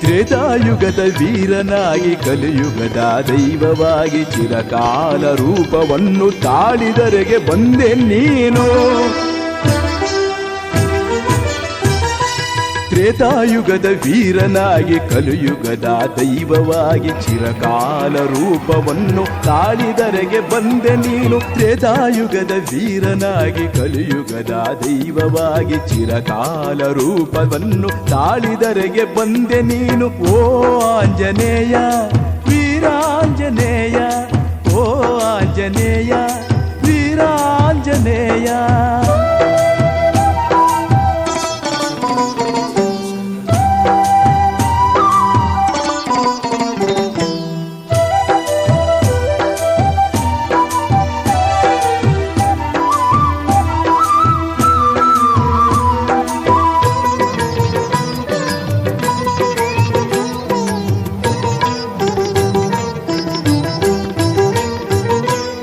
ತ್ರೇತಾಯುಗದ ವೀರನಾಗಿ ಕಲಿಯುಗದ ದೈವವಾಗಿ ಚಿರಕಾಲ ರೂಪವನ್ನು ತಾಳಿದರೆಗೆ ಬಂದೆ ನೀನು. ತ್ರೇತಾಯುಗದ ವೀರನಾಗಿ ಕಲಿಯುಗದ ದೈವವಾಗಿ ಚಿರಕಾಲ ರೂಪವನ್ನು ತಾಳಿದರೆಗೆ ಬಂದೆ ನೀನು. ತ್ರೇತಾಯುಗದ ವೀರನಾಗಿ ಕಲಿಯುಗದ ದೈವವಾಗಿ ಚಿರಕಾಲ ರೂಪವನ್ನು ತಾಳಿದರೆಗೆ ಬಂದೆ ನೀನು. ಓ ಆಂಜನೇಯ ವೀರಾಂಜನೇಯ, ಓ ಆಂಜನೇಯ ವೀರಾಂಜನೇಯ.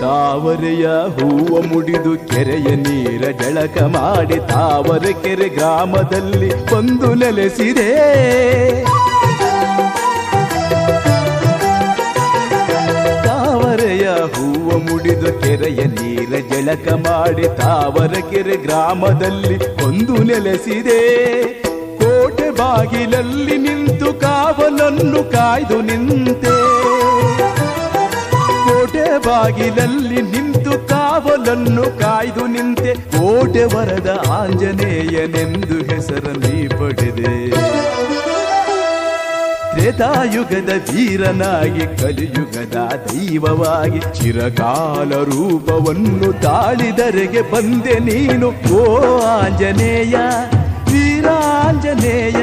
ತಾವರೆಯ ಹೂವ ಮುಡಿದು ಕೆರೆಯ ನೀರ ಜಳಕ ಮಾಡಿ ತಾವರೆಕೆರೆ ಗ್ರಾಮದಲ್ಲಿ ಬಂದು ನೆಲೆಸಿದೆ. ತಾವರೆಯ ಹೂವ ಮುಡಿದು ಕೆರೆಯ ನೀರ ಜಳಕ ಮಾಡಿ ತಾವರೆಕೆರೆ ಗ್ರಾಮದಲ್ಲಿ ಬಂದು ನೆಲೆಸಿದೆ. ಕೋಟೆ ಬಾಗಿಲಲ್ಲಿ ನಿಂತು ಕಾವಲನ್ನು ಕಾಯ್ದು ನಿಂತೆ. ಕೋಟೆ ಬಾಗಿಲಲ್ಲಿ ನಿಂತು ಕಾವಲನ್ನು ಕಾಯ್ದು ನಿಂತೆ. ಕೋಟೆ ವರದ ಆಂಜನೇಯನೆಂದು ಹೆಸರನ್ನೇ ಪಡೆದೆ. ತ್ರೇತಾಯುಗದ ವೀರನಾಗಿ ಕಲಿಯುಗದ ದೈವವಾಗಿ ಚಿರಕಾಲ ರೂಪವನ್ನು ತಾಳಿದರೆಗೆ ಬಂದೆ ನೀನು. ಓ ಆಂಜನೇಯ ವೀರಾಂಜನೇಯ,